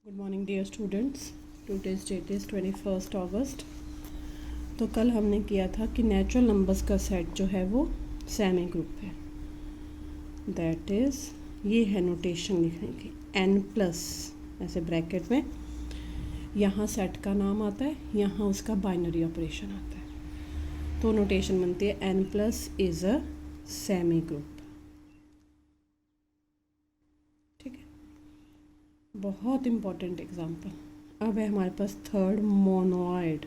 Good morning dear students. Today's date is 21 August. तो कल हमने किया था कि नेचुरल नंबर्स का सेट जो है वो सेमी ग्रुप है। दैट इज़ ये है नोटेशन लिखने की n प्लस ऐसे ब्रैकेट में, यहाँ सेट का नाम आता है, यहाँ उसका बाइनरी ऑपरेशन आता है। तो नोटेशन बनती है n plus is a semi group. ठीक है, बहुत इम्पॉर्टेंट एग्जाम्पल। अब है हमारे पास थर्ड मोनोइड।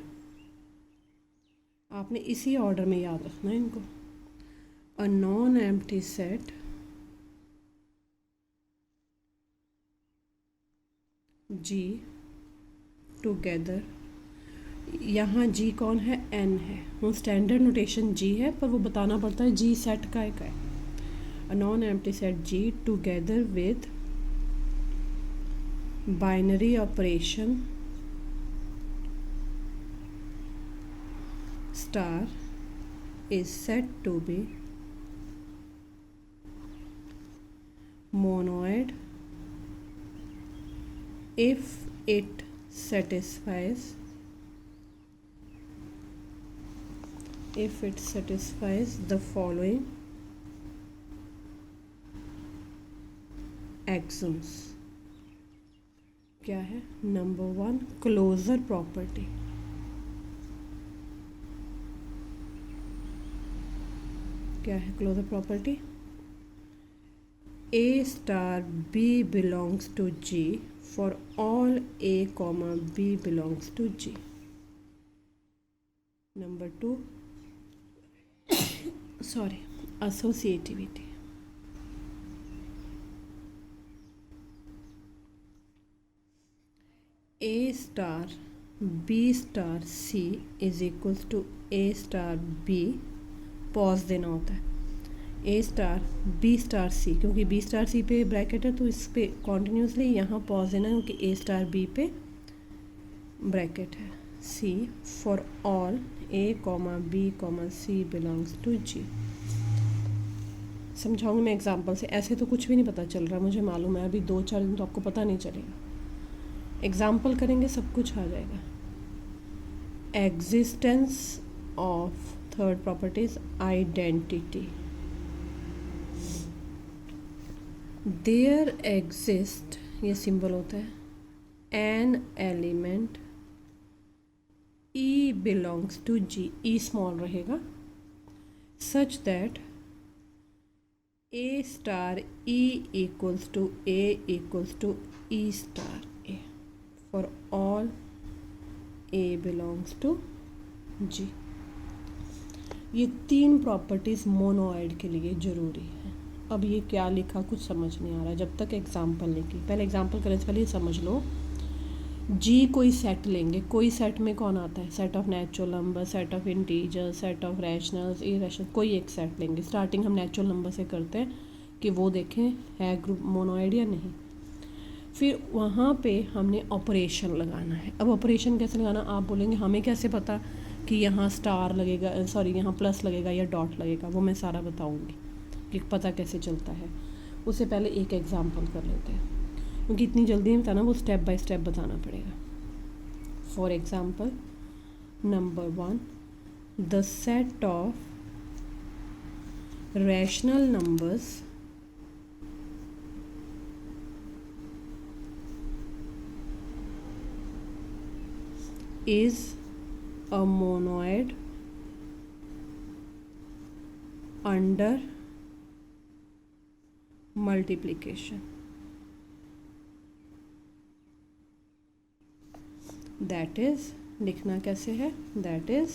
आपने इसी ऑर्डर में याद रखना है इनको। A non empty set G together, यहाँ जी कौन है, एन है। वो स्टैंडर्ड नोटेशन जी है, पर वो बताना पड़ता है जी सेट का एक है। A non empty set G together with binary operation star is said to be monoid if it satisfies the following axioms। क्या है? Number 1 closure property. क्या है closure property? A star B belongs to G for all A comma B belongs to G। Number 2 associativity। A star B star C is equals to A star B, pause देना होता है, ए star B star c, क्योंकि B star c पे bracket है तो इस पे continuously यहाँ पॉज देना है, क्योंकि ए स्टार बी पे ब्रैकेट है। C for all A comma B comma C belongs to G. समझाऊंगी मैं एग्जांपल से, ऐसे तो कुछ भी नहीं पता चल रहा, मुझे मालूम है। अभी 2-4 दिन तो आपको पता नहीं चलेगा, एग्जाम्पल करेंगे सब कुछ आ जाएगा। Existence of third property is identity. There exist, ये सिंबल होता है, an element E belongs to G, E small रहेगा, such that A star E equals to E star A for all A belongs to G. ये 3 properties monoid के लिए ज़रूरी है। अब ये क्या लिखा कुछ समझ नहीं आ रहा जब तक एग्जाम्पल नहीं की। पहले एग्जाम्पल करने से पहले ये समझ लो, जी कोई सेट लेंगे, कोई सेट में कौन आता है, set of natural number, set of integers, set of rationals, irrational, कोई एक सेट लेंगे। स्टार्टिंग हम नेचुरल नंबर से करते हैं कि वो देखें है ग्रुप मोनोइड या नहीं। फिर वहाँ पे हमने ऑपरेशन लगाना है। अब ऑपरेशन कैसे लगाना, आप बोलेंगे हमें कैसे पता कि यहाँ स्टार लगेगा, सॉरी यहाँ प्लस लगेगा या डॉट लगेगा, वो मैं सारा बताऊँगी कि पता कैसे चलता है। उससे पहले एक एग्जांपल कर लेते हैं, क्योंकि इतनी जल्दी नहीं बताना, वो स्टेप बाय स्टेप बताना पड़ेगा। For example number 1, the set of rational numbers is a monoid under multiplication। That is, लिखना कैसे है, that is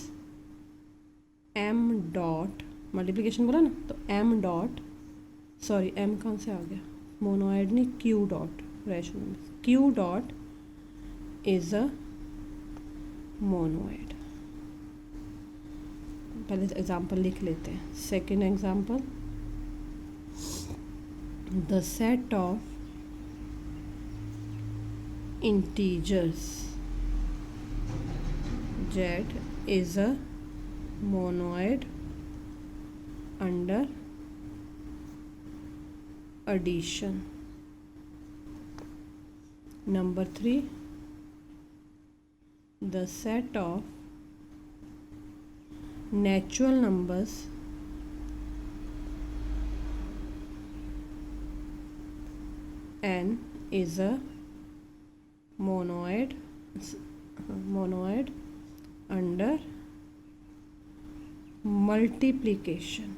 m dot, multiplication बोला ना, तो m डॉट, सॉरी m कहाँ से आ गया, मोनोइड नहीं, q dot, rational q dot is a monoid. पहले एग्जांपल लिख लेते हैं। Second example, the set of integers z is a monoid under addition। Number 3, the set of natural numbers n is a monoid under multiplication।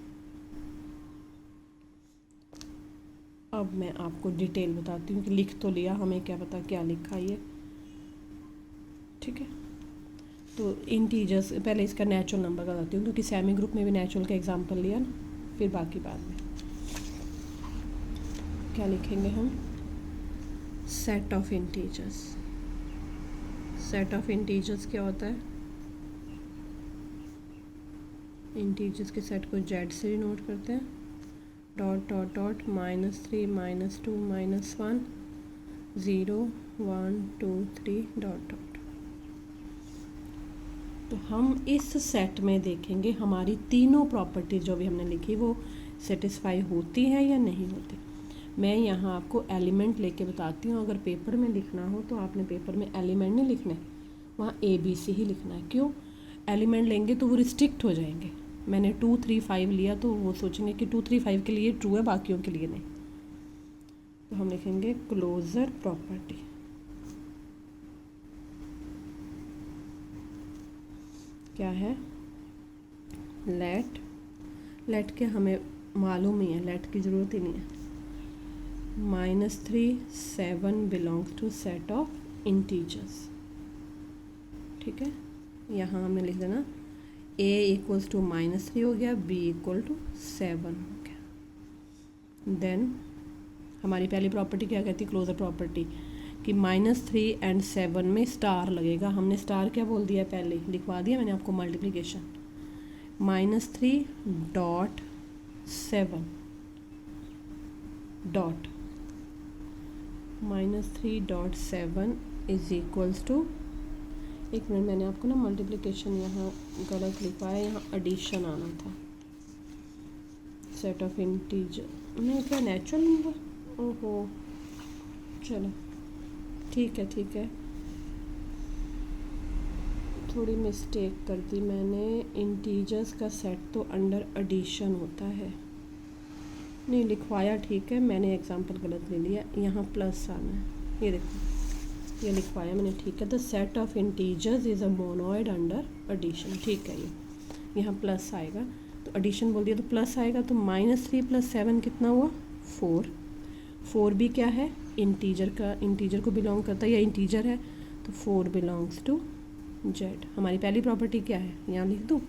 अब मैं आपको detail बताती हूँ कि लिख तो लिया, हमें क्या पता क्या लिखा ये, ठीक है। तो इंटीजर्स, पहले इसका नेचुरल नंबर बताती हूँ क्योंकि सेमी ग्रुप में भी नेचुरल का एग्जांपल लिया ना, फिर बाकी बाद में क्या लिखेंगे हम। Set of integers, set of integers क्या होता है, इंटीजर्स के सेट को जेड से डिनोट करते हैं, dot dot dot -3 -2 -1 0 1 2 3 dot dot. तो हम इस सेट में देखेंगे हमारी तीनों प्रॉपर्टी जो भी हमने लिखी वो सेटिस्फाई होती है या नहीं होती। मैं यहाँ आपको एलिमेंट लेके बताती हूँ, अगर पेपर में लिखना हो तो आपने पेपर में एलिमेंट नहीं लिखने, वहाँ ABC ही लिखना है। क्यों, एलिमेंट लेंगे तो वो रिस्ट्रिक्ट हो जाएंगे। मैंने 2 3 5 लिया तो वो सोचेंगे कि 2 3 5 के लिए ट्रू है, बाकियों के लिए नहीं। तो हम लिखेंगे क्लोजर प्रॉपर्टी। क्या है, लेट के हमें मालूम ही है, लेट की ज़रूरत ही नहीं है। -3 7 belongs to set of integers, ठीक है। यहाँ हमने लिख देना a इक्वल्स टू -3 हो गया, b इक्वल टू 7 हो गया। देन हमारी पहली प्रॉपर्टी क्या कहती है, क्लोजर प्रॉपर्टी, कि -3 एंड 7 में स्टार लगेगा। हमने स्टार क्या बोल दिया, पहले लिखवा दिया मैंने आपको, multiplication. -3 dot 7 dot -3 dot 7 is equals to, एक मिनट, मैंने आपको ना मल्टीप्लिकेशन यहाँ गलत लिखा है, यहाँ एडिशन आना था। सेट ऑफ इंटीजर नहीं, क्या नेचुरल नंबर, ओहो चलो ठीक है, थोड़ी मिस्टेक कर दी मैंने। इंटीजर्स का सेट तो अंडर एडिशन होता है, नहीं लिखवाया ठीक है, मैंने एग्जांपल गलत ले लिया, यहाँ प्लस आना है, ये देखो ये लिखवाया मैंने ठीक है। The set of integers is a monoid under addition, ठीक है, ये यहाँ प्लस आएगा, तो एडिशन बोल दिया तो प्लस आएगा। तो -3 + 7 कितना हुआ, 4 भी क्या है, इंटीजर को बिलोंग करता है या इंटीजर है, तो 4 बिलोंग्स टू जेड। हमारी पहली प्रॉपर्टी क्या है, यहाँ लिख दूँ,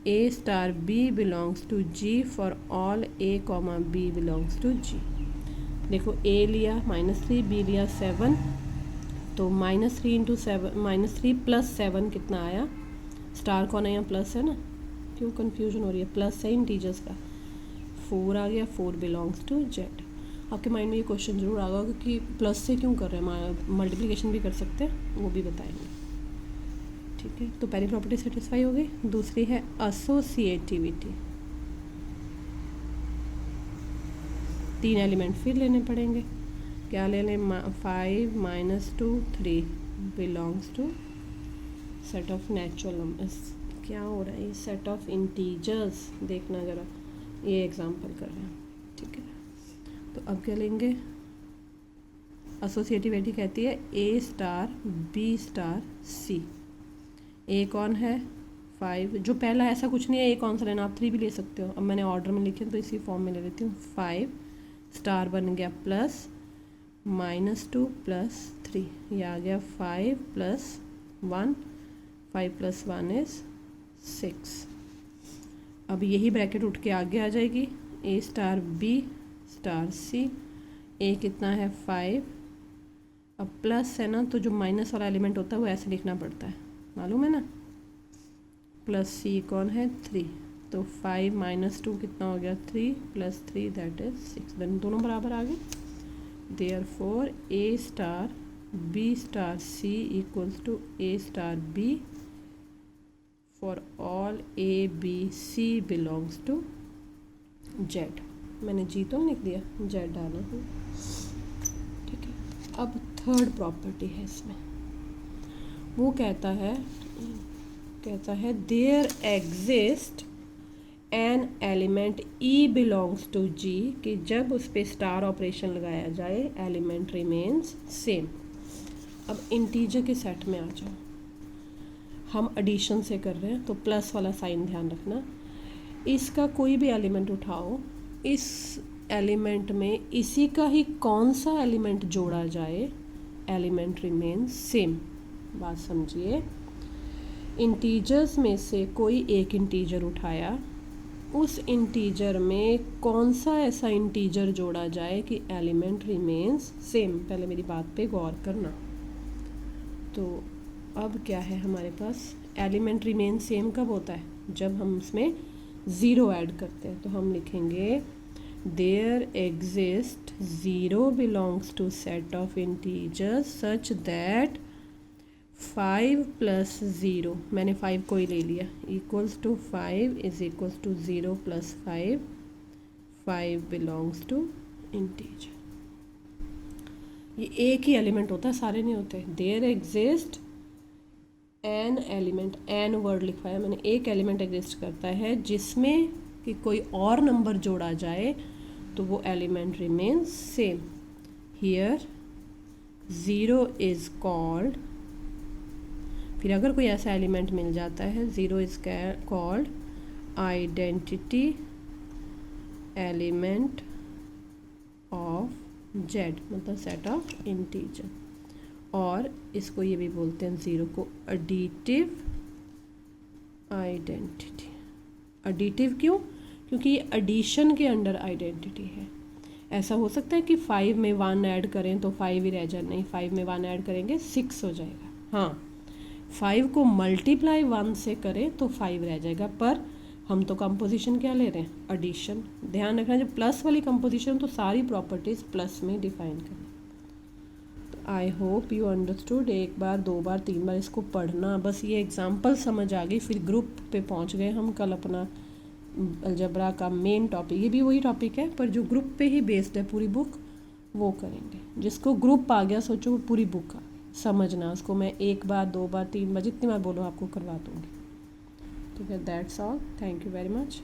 A star B belongs to G for all A, B belongs to G। देखो A लिया -3, B लिया 7, तो -3 × 7 -3 + 7 कितना आया, स्टार कौन है यहाँ, प्लस है ना, क्यों कन्फ्यूजन हो रही है, प्लस है इंटीजर्स का, 4 आ गया, 4 बिलोंग्स टू जेड। आपके माइंड में ये क्वेश्चन ज़रूर आ गया कि प्लस से क्यों कर रहे हैं, मल्टीप्लिकेशन भी कर सकते हैं, वो भी बताएंगे, ठीक है। तो पहली प्रॉपर्टी सेटिस्फाई हो गई। दूसरी है एसोसिएटिविटी, 3 एलिमेंट फिर लेने पड़ेंगे, क्या ले लें, 5 -2 3 belongs to set of natural numbers. क्या हो रहा है, ये सेट ऑफ इंटीजर्स, देखना ज़रा, ये एग्जांपल कर रहे हैं, ठीक है। तो अब क्या लेंगे, एसोसिएटिविटी कहती है A star B star C। A कौन है, 5, जो पहला ऐसा कुछ नहीं है, A कौन सा लेना, आप 3 भी ले सकते हो, अब मैंने ऑर्डर में लिखे तो इसी फॉर्म में ले लेती हूँ। 5 स्टार बन गया प्लस -2 + 3, ये आ गया 5 + 1, 5 + 1 इज़ 6। अब यही ब्रैकेट उठ के आगे आ जाएगी, A star B star C। A कितना है, 5, अब प्लस है ना, तो जो माइनस वाला एलिमेंट होता है वो ऐसे लिखना पड़ता है, मालूम है ना, प्लस C कौन है, 3, तो 5 - 2 कितना हो गया, 3 + 3 दैट इज़ 6, देन दोनों बराबर आ गए। Therefore A star B star C equals to A star B for all A B C belongs to Z. मैंने जी तो लिख दिया, जेड डाला, ठीक है। अब थर्ड प्रॉपर्टी है इसमें, वो कहता है there exist an element E belongs to G, कि जब उस पर स्टार ऑपरेशन लगाया जाए एलिमेंट रिमेन्स सेम। अब इंटीजर के सेट में आ जाओ, हम एडिशन से कर रहे हैं तो प्लस वाला साइन ध्यान रखना। इसका कोई भी एलिमेंट उठाओ, इस एलिमेंट में इसी का ही कौन सा एलिमेंट जोड़ा जाए, एलिमेंट रिमेन्स सेम। बात समझिए, इंटीजर्स में से कोई एक इंटीजर उठाया, उस इंटीजर में कौन सा ऐसा इंटीजर जोड़ा जाए कि एलिमेंट रिमेन्स सेम। पहले मेरी बात पे गौर करना। तो अब क्या है हमारे पास, एलिमेंट रिमेन सेम कब होता है, जब हम उसमें ज़ीरो ऐड करते हैं। तो हम लिखेंगे there exist zero belongs to set of integers such that 5 plus zero, मैंने 5 को ही ले लिया, equals to 5 is equals to 0 plus 5 belongs to integer. ये एक ही एलिमेंट होता है, सारे नहीं होते। There exist an element, an word लिखवाया मैंने, एक एलिमेंट एग्जिस्ट करता है जिसमें कि कोई और नंबर जोड़ा जाए तो वो element remains same. Here 0 is called, फिर अगर कोई ऐसा एलिमेंट मिल जाता है 0 is called identity element of Z, मतलब सेट ऑफ इंटीजर। और इसको ये भी बोलते हैं 0 को एडिटिव आइडेंटिटी। एडिटिव क्यों? क्योंकि ये एडिशन के अंडर आइडेंटिटी है। ऐसा हो सकता है कि 5 में 1 ऐड करें तो 5 ही रह जाए, नहीं, 5 में 1 ऐड करेंगे 6 हो जाएगा। हाँ, 5 को मल्टीप्लाई 1 से करें तो 5 रह जाएगा, पर हम तो कंपोजिशन क्या ले रहे हैं, एडिशन। ध्यान रखना, जब प्लस वाली कंपोजिशन तो सारी प्रॉपर्टीज़ प्लस में डिफाइन करें। तो आई होप यू अंडरस्टूड। एक बार, 2 बार, 3 बार इसको पढ़ना, बस ये एग्जांपल समझ आ गई, फिर ग्रुप पे पहुंच गए हम। कल अपना अलजेब्रा का मेन टॉपिक, ये भी वही टॉपिक है पर जो ग्रुप पे ही बेस्ड है पूरी बुक, वो करेंगे। जिसको ग्रुप आ गया सोचो वो पूरी बुक समझना, उसको मैं 1 बार, 2 बार, 3 बार, जितनी बार बोलो आपको करवा दूँगी। ठीक है, that's all, thank you very much.